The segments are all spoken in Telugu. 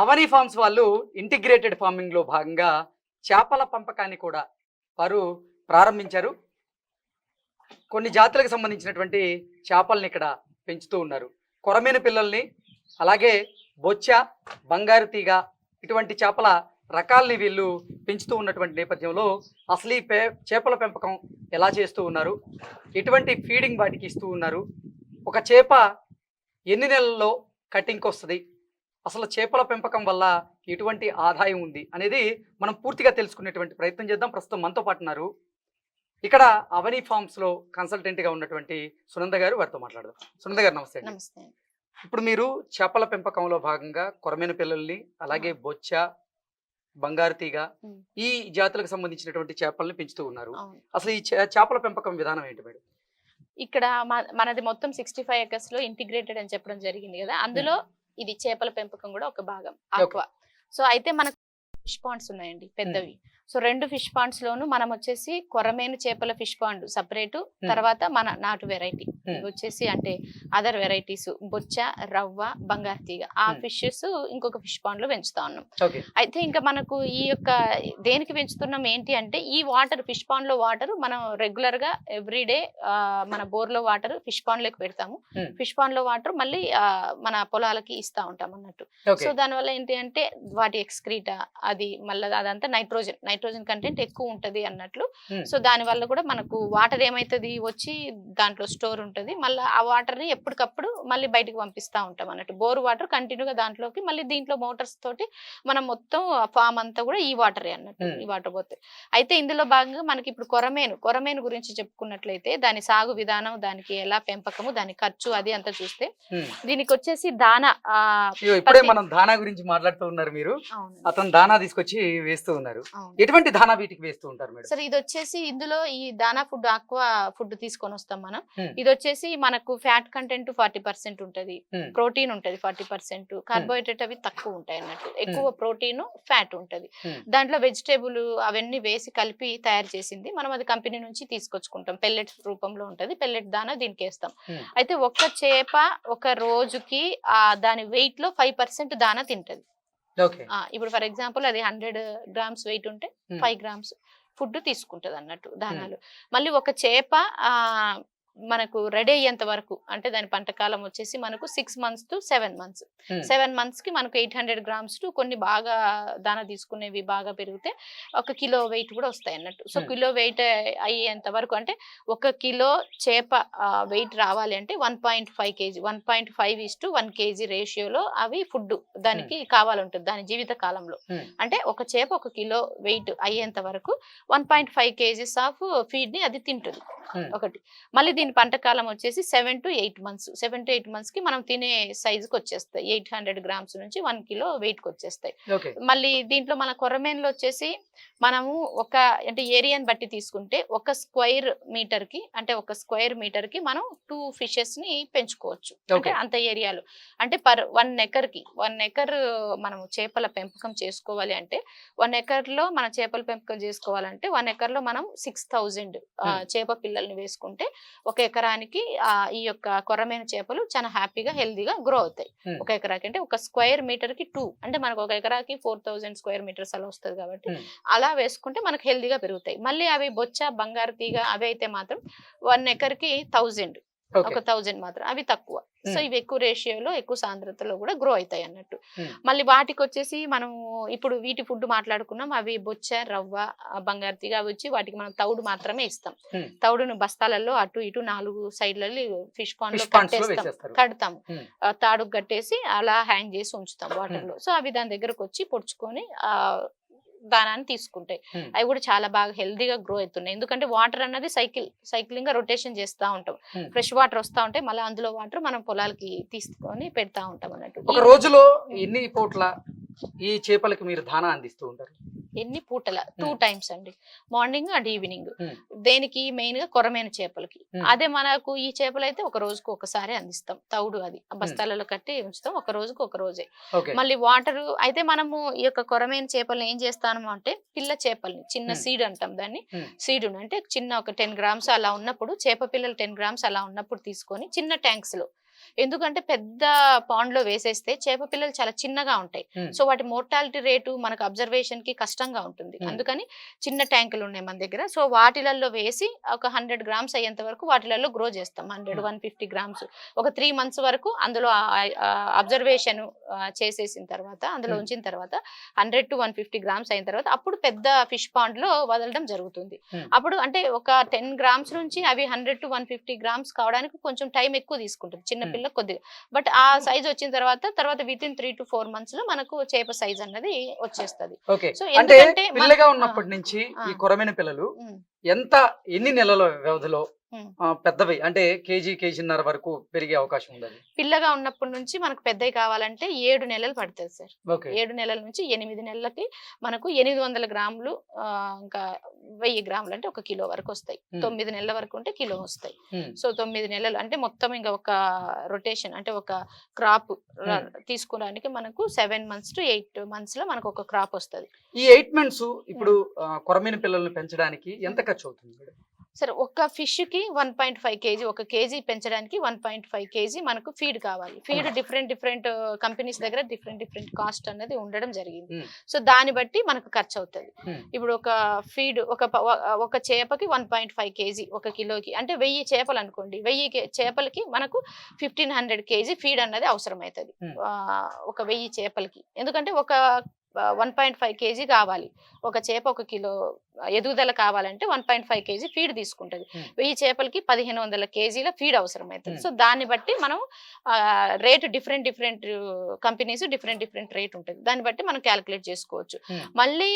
అవని ఫార్మ్స్ వాళ్ళు ఇంటిగ్రేటెడ్ ఫార్మింగ్ లో భాగంగా చేపల పెంపకాన్ని కూడా వారు ప్రారంభించారు. కొన్ని జాతులకు సంబంధించినటువంటి చేపల్ని ఇక్కడ పెంచుతూ ఉన్నారు. కొరమీను పిల్లల్ని, అలాగే బొచ్చ, బంగారు తీగ ఇటువంటి చేపల రకాల్ని వీళ్ళు పెంచుతూ ఉన్నటువంటి నేపథ్యంలో అసలు ఈ చేపల పెంపకం ఎలా చేస్తూ ఉన్నారు, ఎటువంటి ఫీడింగ్ వాటికి ఇస్తూ ఉన్నారు, ఒక చేప ఎన్ని నెలల్లో కటింగ్కి వస్తుంది, అసలు చేపల పెంపకం వల్ల ఎటువంటి ఆదాయం ఉంది అనేది మనం పూర్తిగా తెలుసుకునేటువంటి ప్రయత్నం చేద్దాం. ప్రస్తుతం మనతో పాటు ఉన్నారు ఇక్కడ అవని ఫార్మ్స్ లో కన్సల్టెంట్ గా ఉన్నటువంటి సునంద గారు, వారితో మాట్లాడదాం. సునంద గారు నమస్తే. నమస్తే. ఇప్పుడు మీరు చేపల పెంపకంలో భాగంగా కొరమీను పిల్లల్ని, అలాగే బొచ్చ, బంగారు తీగ ఈ జాతులకు సంబంధించినటువంటి చేపల్ని పెంచుతూ ఉన్నారు. అసలు ఈ చేపల పెంపకం విధానం ఏంటి మేడం? ఇక్కడ మనది మొత్తం 65 acres లో ఇంటిగ్రేటెడ్ అని చెప్పడం జరిగింది కదా, అందులో ఇది చేపల పెంపకం కూడా ఒక భాగం ఆక్వా. సో అయితే మనకు ఫిష్ పాండ్స్ ఉన్నాయండి పెద్దవి. సో 2 ఫిష్ పాండ్స్ లోను మనం వచ్చేసి కొరమేను చేపల ఫిష్ పాండ్ సపరేట్, తర్వాత మన నాటు వెరైటీ వచ్చేసి అంటే అదర్ వెరైటీస్ బొచ్చ, రవ్వ, బంగారు తీగ ఆ ఫిషెస్ ఇంకొక ఫిష్ పాండ్ లో పెంచుతా ఉన్నాం. అయితే ఇంకా మనకు ఈ యొక్క దేనికి పెంచుతున్నాం ఏంటి అంటే, ఈ వాటర్ ఫిష్ పాండ్ లో వాటర్ మనం రెగ్యులర్ గా ఎవ్రీడే మన బోర్ లో వాటర్ ఫిష్ పాండ్ లోకి పెడతాము. ఫిష్ పాండ్ లో వాటర్ మళ్ళీ మన పొలాలకి ఇస్తా ఉంటాం అన్నట్టు. సో దానివల్ల ఏంటి అంటే వాటి ఎక్స్క్రీటా అది మళ్ళీ అదంతా నైట్రోజన్ కంటెంట్ ఎక్కువ ఉంటది అన్నట్లు. సో దాని వల్ల కూడా మనకు వాటర్ ఏమైతుంది వచ్చి దాంట్లో స్టోర్ ఉంటది, మళ్ళీ ఆ వాటర్ ని ఎప్పటికప్పుడు మళ్ళీ బయటకు పంపిస్తా ఉంటాం అన్నట్టు. బోర్ వాటర్ కంటిన్యూగా దాంట్లోకి, మళ్ళీ దీంట్లో మోటార్స్ తోటి మనం మొత్తం ఫామ్ అంతా కూడా ఈ వాటరే అన్నట్టు, ఈ వాటర్ పోతే. అయితే ఇందులో భాగంగా మనకి ఇప్పుడు కొరమేను గురించి చెప్పుకున్నట్లయితే దాని సాగు విధానం, దానికి ఎలా పెంపకము, దాని ఖర్చు అది అంతా చూస్తే దీనికి వచ్చేసి దానా, ఇప్పుడే మనం దానా గురించి మాట్లాడుతూ ఉన్నారు మీరు. అతను దానా తీసుకొచ్చి వేస్తూ ఉన్నారు. ఎటువంటి దానా వీటికి వేస్తూ ఉంటారు మేడం? సరే, ఇది వచ్చేసి ఇందులో ఈ దానా ఫుడ్ ఆక్వా ఫుడ్ తీసుకొని వస్తాం మనం. ఇది వచ్చేసి మనకు ఫ్యాట్ కంటెంట్ 40% ఉంటది, ప్రోటీన్ ఉంటది 40%, కార్బోహైడ్రేట్ అవి తక్కువ ఉంటాయి అన్నట్టు, ఎక్కువ ప్రోటీన్ ఫ్యాట్ ఉంటది. దాంట్లో వెజిటేబుల్ అవన్నీ వేసి కలిపి తయారు చేసింది. మనం అది కంపెనీ నుంచి తీసుకొచ్చుకుంటాం, పెల్లెట్స్ రూపంలో ఉంటది. పెల్లెట్ దానా దీనికి వేస్తాం. అయితే ఒక్క చేప ఒక రోజుకి దాని వెయిట్ లో 5% దానా తింటది. ఇప్పుడు ఫర్ ఎగ్జాంపుల్ అది 100 grams వెయిట్ ఉంటే 5 grams ఫుడ్ తీసుకుంటది అన్నట్టు దానాలు. మళ్ళీ ఒక చేప మనకు రెడీ అయ్యేంత వరకు అంటే దాని పంటకాలం వచ్చేసి మనకు 6 months to 7 months. 7 months కి మనకు 800 grams టు కొన్ని బాగా దానా తీసుకునేవి బాగా పెరిగితే 1 kilo వెయిట్ కూడా వస్తాయి అన్నట్టు. సో కిలో వెయిట్ అయ్యేంత వరకు అంటే 1 kilo చేప వెయిట్ రావాలి అంటే 1.5 kg 1.5:1 kg రేషియోలో అవి ఫుడ్ దానికి కావాలంటుంది దాని జీవిత కాలంలో. అంటే ఒక చేప 1 kilo వెయిట్ అయ్యేంత వరకు 1.5 kgs ఆఫ్ ఫీడ్ ని అది తింటుంది ఒకటి. మళ్ళీ దీని పంటకాలం వచ్చేసి 7 to 8 months. 7 to 8 months కి మనం తినే సైజుకి వచ్చేస్తాయి. 800 grams నుంచి 1 kilo వెయిట్ కి వచ్చేస్తాయి. మళ్ళీ దీంట్లో మన కొరమేన్లో వచ్చేసి మనము ఒక అంటే ఏరియాని బట్టి తీసుకుంటే 1 square meter కి అంటే 1 square meter కి మనం 2 fishes ని పెంచుకోవచ్చు. అంటే అంత ఏరియాలో అంటే పర్ 1 acre కి 1 acre మనం చేపల పెంపకం చేసుకోవాలి అంటే 1 acre లో మన చేపల పెంపకం చేసుకోవాలంటే 1 acre లో మనం 6000 చేప పిల్లల్ని వేసుకుంటే 1 ఎకరానికి ఈ యొక్క కొరమేను చేపలు చాలా హ్యాపీగా హెల్దీగా గ్రో అవుతాయి. 1 ఎకరాకి అంటే 1 square meter కి 2 అంటే మనకు 1 ఎకరాకి 4000 square meters అలా వస్తుంది కాబట్టి అలా వేసుకుంటే మనకు హెల్దీగా పెరుగుతాయి. మళ్ళీ అవి బొచ్చ, బంగారు తీగ అవి అయితే మాత్రం 1 acre కి 1000 1000 మాత్రం అవి తక్కువ. సో ఇవి ఎక్కువ రేషియోలో ఎక్కువ సాంద్రతలో కూడా గ్రో అవుతాయి అన్నట్టు. మళ్ళీ వాటికి వచ్చేసి మనం ఇప్పుడు వీటి ఫుడ్ మాట్లాడుకున్నాం. అవి బొచ్చ, రవ్వ, బంగారు తీగ అవి వచ్చి వాటికి మనం తౌడు మాత్రమే ఇస్తాం. తౌడును బస్తాలలో అటు ఇటు 4 సైడ్లలో ఫిష్ పాండ్ లో కడతాము, తాడుకు కట్టేసి అలా హ్యాంగ్ చేసి ఉంచుతాం వాటర్ లో. సో అవి దాని దగ్గరకు వచ్చి పొడుచుకొని దానాన్ని తీసుకుంటాయి. అవి కూడా చాలా బాగా హెల్దీగా గ్రో అవుతున్నాయి. ఎందుకంటే వాటర్ అన్నది సైక్లింగ్ గా రొటేషన్ చేస్తూ ఉంటాం. ఫ్రెష్ వాటర్ వస్తూ ఉంటాయి, మళ్ళీ అందులో వాటర్ మనం పొలాలకి తీసుకొని పెడతా ఉంటాం అన్నట్టు. ఒక రోజులో ఎన్ని పూట్ల ఈ చేపలకి మీరు దానా అందిస్తూ ఉంటారు? ఎన్ని పూటల 2 times అండి, మార్నింగ్ అండ్ ఈవినింగ్. దేనికి మెయిన్ గా కొరమేను చేపలకి. అదే మనకు ఈ చేపలు అయితే ఒక రోజుకు ఒకసారి అందిస్తాం. తౌడు అది బస్తాలలో కట్టి ఉంచుతాం, ఒక రోజుకు ఒక రోజే. మళ్ళీ వాటర్ అయితే మనము ఈ యొక్క కొరమేను చేపలను ఏం చేస్తాము అంటే పిల్ల చేపల్ని చిన్న సీడ్ అంటాం దాన్ని, సీడ్ అంటే చిన్న ఒక 10 grams అలా ఉన్నప్పుడు చేప పిల్లలు 10 grams అలా ఉన్నప్పుడు తీసుకొని చిన్న ట్యాంక్స్ లో ఎందుకంటే పెద్ద పాండ్ లో వేసేస్తే చేప పిల్లలు చాలా చిన్నగా ఉంటాయి. Hmm. సో వాటి మోర్టాలిటీ రేటు మనకు అబ్జర్వేషన్ కి కష్టంగా ఉంటుంది. Hmm. అందుకని చిన్న ట్యాంకులు ఉన్నాయి మన దగ్గర. సో వాటిలలో వేసి ఒక 100 గ్రామ్స్ అయ్యేంత వరకు వాటిలలో గ్రో చేస్తాం. 150 గ్రామ్స్ ఒక 3 months వరకు అందులో అబ్జర్వేషన్ చేసేసిన తర్వాత అందులో ఉంచిన తర్వాత 100 to 150 గ్రామ్స్ అయిన తర్వాత అప్పుడు పెద్ద ఫిష్ పాండ్ లో వదలడం జరుగుతుంది. అప్పుడు అంటే ఒక 10 గ్రామ్స్ నుంచి అవి 100 to 150 గ్రామ్స్ కావడానికి కొంచెం టైం ఎక్కువ తీసుకుంటుంది చిన్న పిల్ల కొద్దిగా. బట్ ఆ సైజ్ వచ్చిన తర్వాత వితిన్ 3 to 4 months లో మనకు చేప సైజ్ అన్నది వచ్చేస్తుంది. ఓకే. సో అంటే ఎందుకంటే పిల్లగా ఉన్నప్పటి నుంచి ఈ కొరమైన పిల్లలు ఉమ్, ఎన్ని నెలల వ్యవధిలో ఉమ్. పెద్దవి అంటే కేజీన్నర వరకు పెరిగే అవకాశం ఉంది? పిల్లగా ఉన్నప్పటి నుంచి మనకు పెద్దవి కావాలంటే 7 నెలలు పడుతుంది సార్. ఓకే. 7 నెలల నుంచి 8 నెలలకి మనకు 800 గ్రాములు ఇంకా 1000 గ్రాములు అంటే 1 కిలో వరకు వస్తాయి. 9 నెలల వరకు ఉంటే కిలో వస్తాయి. సో 9 నెలలు అంటే మొత్తం ఇంకా ఒక రొటేషన్ అంటే ఒక క్రాప్ తీసుకోవడానికి మనకు 7 months to 8 months లో మనకు ఒక క్రాప్ వస్తుంది. ఈ 8 months ఇప్పుడు కొరమైన పిల్లల్ని పెంచడానికి ఎంత ఖర్చు అవుతుంది మేడం? సరే ఒక ఫిష్ కి 1.5 kg ఒక కేజీ పెంచడానికి 1.5 kg మనకు ఫీడ్ కావాలి. ఫీడ్ డిఫరెంట్ కంపెనీస్ దగ్గర డిఫరెంట్ కాస్ట్ అన్నది ఉండడం జరిగింది. సో దాన్ని బట్టి మనకు ఖర్చు అవుతుంది. ఇప్పుడు ఒక ఫీడ్ ఒక చేపకి 1.5 kg ఒక కిలోకి అంటే 1000 చేపలు అనుకోండి. 1000 చేపలకి మనకు 1500 kg ఫీడ్ అన్నది అవసరం అవుతుంది ఒక 1000 చేపలకి. ఎందుకంటే ఒక 1.5 kg కావాలి. ఒక చేప 1 కిలో ఎదుగుదల కావాలంటే 1.5 kg ఫీడ్ తీసుకుంటది. 1000 చేపలకి 1500 kgల ఫీడ్ అవసరం అవుతుంది. సో దాన్ని బట్టి మనం rate different companies different rate ఉంటుంది. దాన్ని బట్టి మనం క్యాలిక్యులేట్ చేసుకోవచ్చు. మళ్ళీ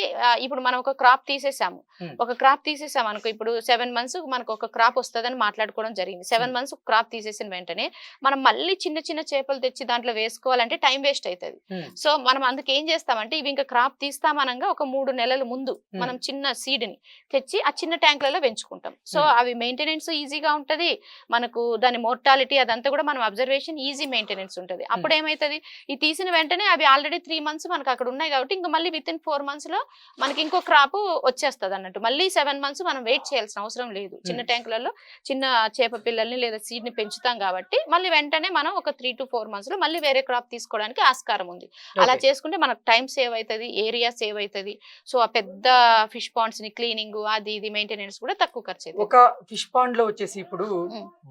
ఇప్పుడు మనం ఒక క్రాప్ తీసేసాము అనుకో. ఇప్పుడు 7 months మనకు ఒక క్రాప్ వస్తుందని మాట్లాడుకోవడం జరిగింది. 7 months క్రాప్ తీసేసిన వెంటనే మనం మళ్ళీ చిన్న చేపలు తెచ్చి దాంట్లో వేసుకోవాలంటే టైం వేస్ట్ అవుతుంది. సో మనం అందుకు ఏం చేస్తామంటే ఇవి ఇంకా క్రాప్ తీస్తామనగా ఒక 3 నెలల ముందు మనం చిన్న సీడ్ ని తెచ్చి ఆ చిన్న ట్యాంకులలో పెంచుకుంటాం. సో అవి మెయింటెనెన్స్ ఈజీగా ఉంటది. మనకు దాని మోర్టాలిటీ అదంతా కూడా మనం అబ్జర్వేషన్ ఈజీ మెయింటెనెన్స్ ఉంటది. అప్పుడు ఏమైతుంది ఈ తీసిన వెంటనే అవి ఆల్రెడీ 3 months మనకు అక్కడ ఉన్నాయి కాబట్టి ఇంకా మళ్ళీ వితిన్ 4 months లో మనకి ఇంకో క్రాప్ వచ్చేస్తుంది అన్నట్టు. మళ్ళీ 7 months మనం వెయిట్ చేయాల్సిన అవసరం లేదు. చిన్న ట్యాంకులలో చిన్న చేప పిల్లల్ని లేదా సీడ్ ని పెంచుతాం కాబట్టి మళ్ళీ వెంటనే మనం ఒక 3 to 4 months లో మళ్ళీ వేరే క్రాప్ తీసుకోవడానికి ఆస్కారం ఉంది. అలా చేసుకుంటే మనకు టైం సేవ్ అవుతుంది, ఏరియా సేవ్ అవుతుంది. సో ఆ పెద్ద ఫిష్ పాండ్స్ ని క్లీనింగ్ అది ఇది మెయింటెనెన్స్ కూడా తక్కువ ఖర్చు అవుతుంది. ఒక ఫిష్ పాండ్ లో వచ్చేసి ఇప్పుడు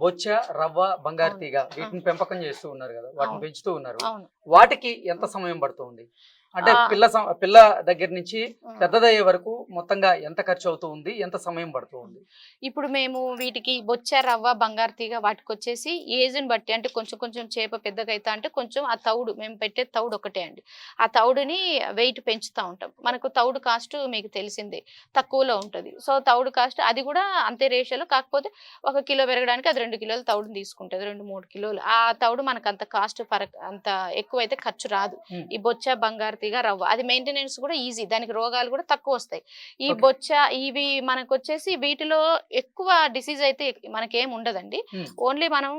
బొచ్చ, రవ్వ, బంగారు తీగ వీటిని పెంపకం చేస్తూ ఉన్నారు కదా, వాటిని పెంచుతూ ఉన్నారు. వాటికి ఎంత సమయం పడుతుంది? అంటే పిల్ల దగ్గర నుంచి పెద్దదయ్యే వరకు మొత్తంగా ఎంత ఖర్చు అవుతూ ఉంది, ఎంత సమయం పడుతూ ఉంది? ఇప్పుడు మేము వీటికి బొచ్చ, రవ్వ, బంగారు తీగ వాటికి వచ్చేసి ఏజ్ ని బట్టి అంటే కొంచెం చేప పెద్దగా అవుతా అంటే కొంచెం ఆ తౌడు మేము పెట్టే తౌడు ఒకటే అండి. ఆ తౌడుని వెయిట్ పెంచుతూ ఉంటాం. మనకు తౌడు కాస్ట్ మీకు తెలిసిందే తక్కువలో ఉంటుంది. సో తౌడు కాస్ట్ అది కూడా అంతే రేషియోలో, కాకపోతే 1 కిలో పెరగడానికి అది 2 కిలోలు తౌడుని తీసుకుంటుంది, 2-3 కిలోలు. ఆ తౌడు మనకు అంత కాస్ట్ అంత ఎక్కువైతే ఖర్చు రాదు. ఈ బొచ్చ, బంగారు తీగ, రవ్వ అది మెయింటెనెన్స్ కూడా ఈజీ, దానికి రోగాలు కూడా తక్కువ వస్తాయి. ఈ బొచ్చ ఇవి మనకు వచ్చేసి వీటిలో ఎక్కువ డిసీజ్ అయితే మనకేం ఉండదండి. ఓన్లీ మనం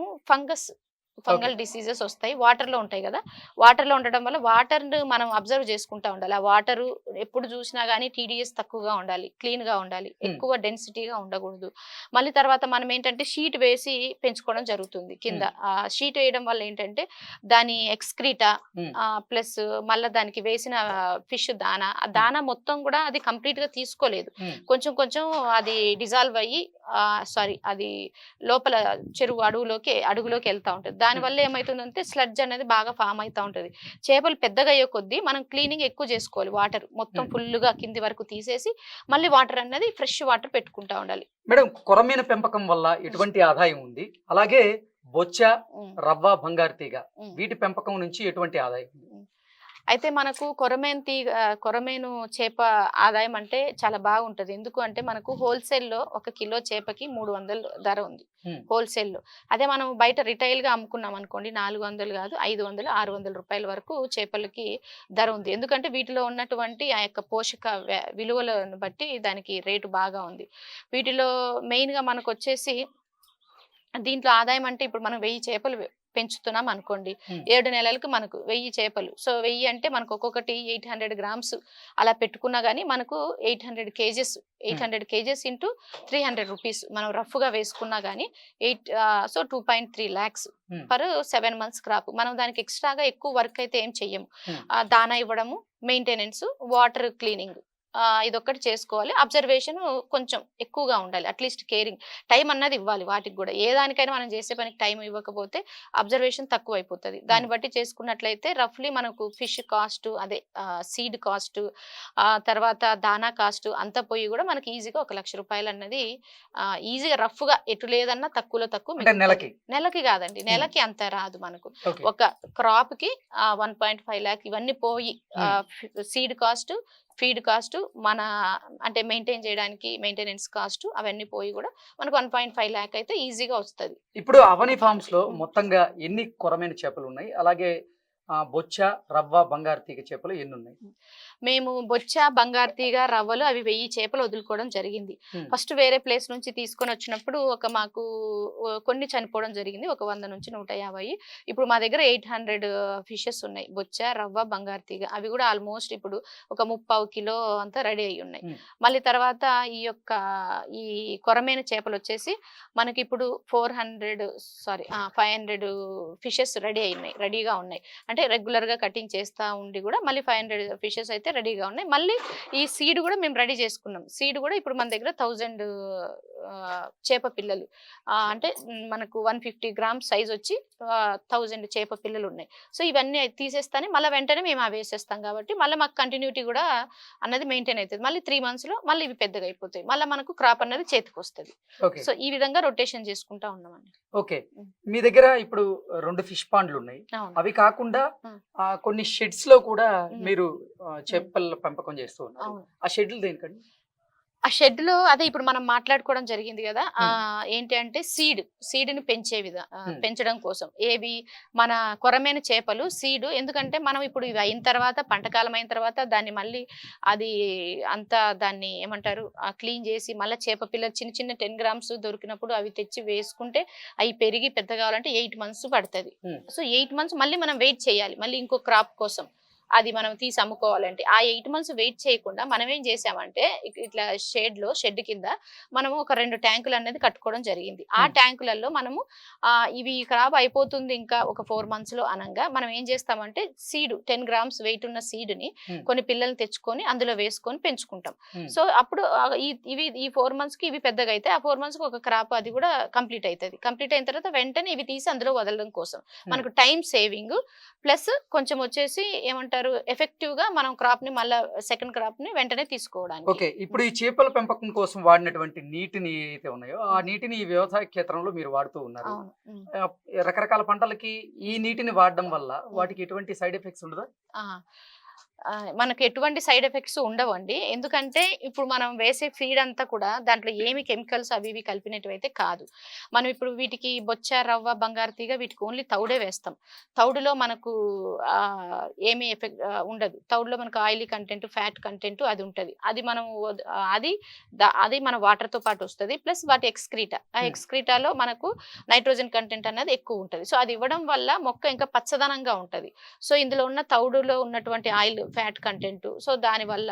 ఫంగల్ డిసీజెస్ వస్తాయి. వాటర్ లో ఉంటాయి కదా, వాటర్ లో ఉండడం వల్ల వాటర్ మనం అబ్జర్వ్ చేసుకుంటా ఉండాలి. ఆ వాటర్ ఎప్పుడు చూసినా గానీ TDS తక్కువగా ఉండాలి, క్లీన్ గా ఉండాలి, ఎక్కువ డెన్సిటీగా ఉండకూడదు. మళ్ళీ తర్వాత మనం ఏంటంటే షీట్ వేసి పెంచుకోవడం జరుగుతుంది కింద. ఆ షీట్ వేయడం వల్ల ఏంటంటే దాని ఎక్స్క్రీటా ప్లస్ మళ్ళీ దానికి వేసిన ఫిష్ దానా, ఆ దానా మొత్తం కూడా అది కంప్లీట్ గా తీసుకోలేదు, కొంచెం అది డిజాల్వ్ అయ్యి అది లోపల చెరువు అడుగులోకి వెళ్తా ఉంటుంది. దానివల్ల ఏమవుతుందంటే స్లడ్జ్ అనేది బాగా ఫామ్ అవుతా ఉంటది. చేపలు పెద్దగా అయ్యే కొద్దీ మనం క్లీనింగ్ ఎక్కువ చేసుకోవాలి. వాటర్ మొత్తం ఫుల్ గా కింది వరకు తీసేసి మళ్ళీ వాటర్ అనేది ఫ్రెష్ వాటర్ పెట్టుకుంటా ఉండాలి. మేడం, కొరమీన పెంపకం వల్ల ఎటువంటి ఆదాయం ఉంది? అలాగే బొచ్చ, రవ్వ, బంగారు తీగ వీటి పెంపకం నుంచి ఎటువంటి ఆదాయం ఉంది? అయితే మనకు కొరమేను చేప ఆదాయం అంటే చాలా బాగుంటది. ఎందుకు అంటే మనకు హోల్సేల్లో 1 కిలో చేపకి 300 ధర ఉంది హోల్సేల్లో. అదే మనం బయట రిటైల్ గా అమ్ముకున్నాం అనుకోండి 400 కాదు 500, 600 రూపాయల వరకు చేపలకి ధర ఉంది. ఎందుకంటే వీటిలో ఉన్నటువంటి ఆ యొక్క పోషక విలువలను బట్టి దానికి రేటు బాగా ఉంది. వీటిలో మెయిన్ గా మనకు వచ్చేసి దీంట్లో ఆదాయం అంటే ఇప్పుడు మనం 1000 చేపలు పెంచుతున్నాం అనుకోండి, Hmm. 7 నెలలకు మనకు 1000 చేపలు. సో 1000 అంటే మనకు ఒక్కొక్కటి 800 గ్రామ్స్ అలా పెట్టుకున్నా గానీ మనకు 800 కేజెస్ 800 కేజెస్ ఇంటూ 300 రూపీస్ మనం రఫ్గా వేసుకున్నా కానీ so 2.3 lakhs Hmm. Per 7 months crop. మనం దానికి ఎక్స్ట్రాగా ఎక్కువ వర్క్ అయితే ఏం చెయ్యము. Hmm. దానా ఇవ్వడము, మెయింటెనెన్స్, వాటర్ క్లీనింగ్, ఇదొక్కటి చేసుకోవాలి. అబ్జర్వేషన్ కొంచెం ఎక్కువగా ఉండాలి. అట్లీస్ట్ కేరింగ్ టైం అన్నది ఇవ్వాలి వాటికి కూడా. ఏ దానికైనా మనం చేసే పనికి టైం ఇవ్వకపోతే అబ్జర్వేషన్ తక్కువ అయిపోతుంది. దాన్ని బట్టి చేసుకున్నట్లయితే రఫ్లీ మనకు ఫిష్ కాస్ట్, అదే సీడ్ కాస్ట్, తర్వాత దానా కాస్ట్ అంతా పోయి కూడా మనకి ఈజీగా 1 లక్ష రూపాయలు అన్నది ఈజీగా రఫ్గా ఎటు లేదన్నా తక్కువలో తక్కువ అంటే మిగులుతుంది. నెలకి కాదండి, నెలకి అంత రాదు మనకు. ఓకే ఒక క్రాప్ కి 1.5 lakh ఇవన్నీ పోయి సీడ్ కాస్ట్, ఫీడ్ కాస్ట్, మన అంటే మెయింటైన్ చేయడానికి మెయింటెనెన్స్ కాస్ట్ అవన్నీ పోయి కూడా మనకు 1.5 lakh అయితే ఈజీగా వస్తుంది. ఇప్పుడు అవని ఫార్మ్స్ లో మొత్తంగా ఎన్ని కొరమైన చేపలు ఉన్నాయి, అలాగే బొచ్చ, రవ్వ, బంగారు తీగ చేపలు ఎన్ని ఉన్నాయి? మేము బొచ్చ, బంగారు తీగ, రవ్వలు అవి 1000 చేపలు వదులుకోవడం జరిగింది. Hmm. ఫస్ట్ వేరే ప్లేస్ నుంచి తీసుకొని వచ్చినప్పుడు మాకు కొన్ని చనిపోవడం జరిగింది, ఒక 100 నుంచి 150. ఇప్పుడు మా దగ్గర 800 ఫిషెస్ ఉన్నాయి, బొచ్చ, రవ్వ, బంగారు తీగ. అవి కూడా ఆల్మోస్ట్ ఇప్పుడు ఒక 30 కిలో అంతా రెడీ అయ్యి ఉన్నాయి. Hmm. మళ్ళీ తర్వాత ఈ కొరమైన చేపలు వచ్చేసి మనకి ఇప్పుడు 500 ఫిషెస్ రెడీగా ఉన్నాయి. అంటే రెగ్యులర్ గా కటింగ్ చేస్తా ఉండి కూడా మళ్ళీ 500 ఫిషెస్ అయితే రెడీగా ఉన్నాయి. మళ్ళీ ఈ సీడ్ కూడా మేము రెడీ చేసుకున్నాం. సీడ్ కూడా ఇప్పుడు మన దగ్గర 1000 చేప పిల్లలు, అంటే మనకు 150 grams సైజ్ వచ్చి 1000 చేప పిల్లలు ఉన్నాయి. సో ఇవన్నీ తీసేస్తానే మళ్ళీ వెంటనే మేము అవి వేసేస్తాం కాబట్టి మళ్ళీ మాకు కంటిన్యూటీ కూడా అన్నది మెయింటైన్ అవుతుంది. మళ్ళీ 3 months లో మళ్ళీ ఇవి పెద్దగా అయిపోతాయి, మళ్ళీ మనకు క్రాప్ అన్నది చేతికి వస్తుంది. ఓకే సో ఈ విధంగా రొటేషన్ చేసుకుంటా ఉన్నామండి. ఓకే మీ దగ్గర ఇప్పుడు 2 ఫిష్ పాండ్లు ఉన్నాయి. అవును. అవి కాకుండా Hmm. కొన్ని షెడ్స్ లో కూడా Hmm. మీరు చేపల పెంపకం చేస్తూ ఉన్నారు. అవును. ఆ షెడ్లు దేనికండి? ఆ షెడ్ లో అదే ఇప్పుడు మనం మాట్లాడుకోవడం జరిగింది కదా, ఏంటి అంటే సీడ్ని పెంచడం కోసం ఏవి మన కొరమైన చేపలు సీడ్. ఎందుకంటే మనం ఇప్పుడు ఇవి అయిన తర్వాత పంటకాలం అయిన తర్వాత దాన్ని మళ్ళీ అది అంతా దాన్ని ఏమంటారు క్లీన్ చేసి మళ్ళీ చేప పిల్లలు చిన్న చిన్న 10 grams దొరికినప్పుడు అవి తెచ్చి వేసుకుంటే అవి పెరిగి పెద్ద కావాలంటే 8 months పడుతుంది. సో 8 months మళ్ళీ మనం వెయిట్ చేయాలి మళ్ళీ ఇంకో క్రాప్ కోసం, అది మనం తీసి అమ్ముకోవాలంటే. ఆ 8 months వెయిట్ చేయకుండా మనం ఏం చేసామంటే ఇట్లా షెడ్ కింద మనము ఒక 2 ట్యాంకులు అనేది కట్టుకోవడం జరిగింది. ఆ ట్యాంకులలో మనము ఇవి క్రాప్ అయిపోతుంది ఇంకా ఒక 4 months లో అనంగా మనం ఏం చేస్తామంటే సీడ్ 10 grams వెయిట్ ఉన్న సీడ్ ని కొన్ని పిల్లల్ని తెచ్చుకొని అందులో వేసుకొని పెంచుకుంటాం. సో అప్పుడు ఈ 4 months కి ఇవి పెద్దగా అయితే ఆ 4 months కి ఒక క్రాప్ అది కూడా కంప్లీట్ అవుతుంది. కంప్లీట్ అయిన తర్వాత వెంటనే ఇవి తీసి అందులో వదలడం కోసం మనకు టైం సేవింగ్ ప్లస్ కొంచెం వచ్చేసి ఏమంటారు ఎఫెక్టివ్ గా మనం క్రాప్ ని మళ్ళీ సెకండ్ క్రాప్ ని వెంటనే తీసుకోవడానికి. ఓకే ఇప్పుడు ఈ చేపల పెంపకం కోసం వాడినటువంటి నీటిని ఏదైతే ఉన్నాయో ఆ నీటిని ఈ వ్యవసాయ క్షేత్రంలో మీరు వాడుతూ ఉన్నారు. రకరకాల పంటలకి ఈ నీటిని వాడడం వల్ల వాటికి ఎటువంటి సైడ్ ఎఫెక్ట్స్ ఉండదా? మనకు ఎటువంటి సైడ్ ఎఫెక్ట్స్ ఉండవండి. ఎందుకంటే ఇప్పుడు మనం వేసే ఫీడ్ అంతా కూడా దాంట్లో ఏమి కెమికల్స్ అవి ఇవి కలిపినట్టువైతే కాదు. మనం ఇప్పుడు వీటికి బొచ్చ, రవ్వ, బంగారు తీగ వీటికి ఓన్లీ తౌడే వేస్తాం. తౌడులో మనకు ఏమి ఎఫెక్ట్ ఉండదు. తౌడులో మనకు ఆయిలీ కంటెంట్, ఫ్యాట్ కంటెంట్ అది ఉంటుంది. అది మనం అది మన వాటర్తో పాటు వస్తుంది. ప్లస్ వాటి ఎక్స్క్రీటా, ఆ ఎక్స్క్రీటాలో మనకు నైట్రోజన్ కంటెంట్ అనేది ఎక్కువ ఉంటుంది. సో అది ఇవ్వడం వల్ల మొక్క ఇంకా పచ్చదనంగా ఉంటుంది. సో ఇందులో ఉన్న తౌడులో ఉన్నటువంటి ఆయిల్, ఫ్యాట్ కంటెంట్, సో దానివల్ల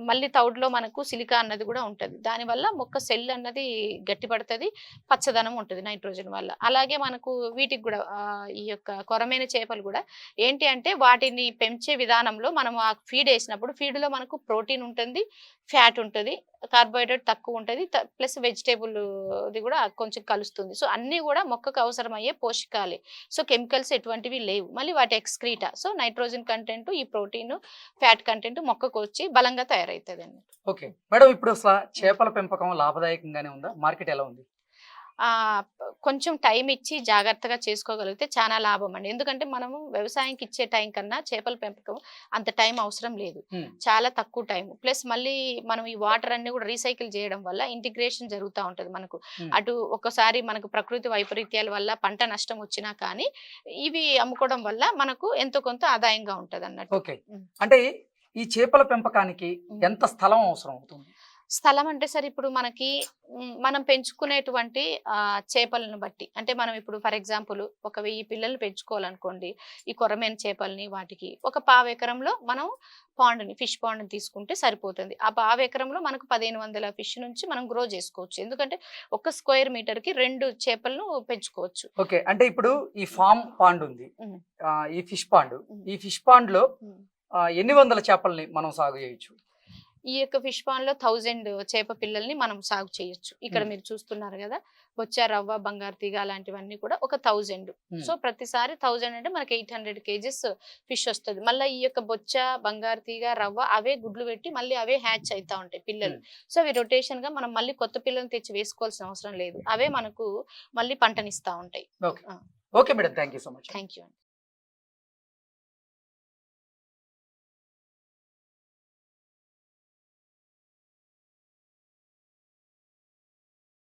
మళ్ళీ తౌడులో మనకు సిలికా అన్నది కూడా ఉంటుంది. దానివల్ల మొక్క సెల్ అన్నది గట్టిపడుతుంది, పచ్చదనం ఉంటుంది నైట్రోజన్ వల్ల. అలాగే మనకు వీటికి కూడా ఈ యొక్క కొరమైన చేపలు కూడా ఏంటి అంటే వాటిని పెంచే విధానంలో మనం ఆ ఫీడ్ వేసినప్పుడు ఫీడ్లో మనకు ప్రోటీన్ ఉంటుంది, ఫ్యాట్ ఉంటుంది, కార్బోహైడ్రేట్ తక్కువ ఉంటుంది, ప్లస్ వెజిటేబుల్ ఇది కూడా కొంచెం కలుస్తుంది. సో అన్నీ కూడా మొక్కకు అవసరమయ్యే పోషకాలే. సో కెమికల్స్ ఎటువంటివి లేవు. మళ్ళీ వాటి ఎక్స్క్రీటా, సో నైట్రోజన్ కంటెంట్, ఈ ప్రోటీన్, ఫ్యాట్ కంటెంట్ మొక్కకు వచ్చి బలంగా తయారవుతుంది అండి. ఓకే మేడం, ఇప్పుడు అసలు చేపల పెంపకం లాభదాయకంగానే ఉందా? మార్కెట్ ఎలా ఉంది? కొంచెం టైం ఇచ్చి జాగ్రత్తగా చేసుకోగలిగితే చాలా లాభం అండి. ఎందుకంటే మనము వ్యవసాయంకి ఇచ్చే టైం కన్నా చేపల పెంపకం అంత టైం అవసరం లేదు, చాలా తక్కువ టైం. ప్లస్ మళ్ళీ మనం ఈ వాటర్ అన్ని కూడా రీసైకిల్ చేయడం వల్ల ఇంటిగ్రేషన్ జరుగుతూ ఉంటుంది మనకు. అటు ఒకసారి మనకు ప్రకృతి వైపరీత్యాల వల్ల పంట నష్టం వచ్చినా కానీ ఇవి అమ్ముకోవడం వల్ల మనకు ఎంతో కొంత ఆదాయంగా ఉంటుంది అన్నట్టు. ఓకే అంటే ఈ చేపల పెంపకానికి ఎంత స్థలం అవసరం అవుతుంది? స్థలం అంటే సార్ ఇప్పుడు మనకి మనం పెంచుకునేటువంటి చేపలను బట్టి, అంటే మనం ఇప్పుడు ఫర్ ఎగ్జాంపుల్ ఒక 1000 పిల్లలు పెంచుకోవాలనుకోండి, ఈ కొరమేను చేపల్ని వాటికి ఒక పావు ఎకరంలో మనం ఫిష్ పాండ్ని తీసుకుంటే సరిపోతుంది. ఆ పావు ఎకరంలో మనకు 1500 ఫిష్ నుంచి మనం గ్రో చేసుకోవచ్చు. ఎందుకంటే ఒక స్క్వేర్ మీటర్ కి 2 చేపలను పెంచుకోవచ్చు. ఓకే, అంటే ఇప్పుడు ఈ ఫామ్ పాండ్ ఉంది, ఉమ్. ఈ ఫిష్ పాండ్, ఉమ్. ఈ ఫిష్ పాండ్ లో ఉమ్. ఎన్ని వందల చేపల్ని మనం సాగు చేయొచ్చు? ఈ యొక్క ఫిష్ పాండ్ లో 1000 చేప పిల్లల్ని మనం సాగు చేయొచ్చు. ఇక్కడ మీరు చూస్తున్నారు కదా, బొచ్చ, రవ్వ, బంగారు తీగ అలాంటివన్నీ కూడా ఒక 1000. సో ప్రతిసారి 1000 అంటే మనకి 800 కేజెస్ ఫిష్ వస్తుంది. మళ్ళీ ఈ యొక్క బొచ్చ, బంగారు తీగ, రవ్వ అవే గుడ్లు పెట్టి మళ్ళీ అవే హ్యాచ్ అవుతా ఉంటాయి పిల్లలు. సో అవి రొటేషన్ గా మనం మళ్ళీ కొత్త పిల్లల్ని తెచ్చి వేసుకోవాల్సిన అవసరం లేదు. అవే మనకు మళ్ళీ పంటనిస్తా ఉంటాయి. Okay madam, thank you so much. Thank you.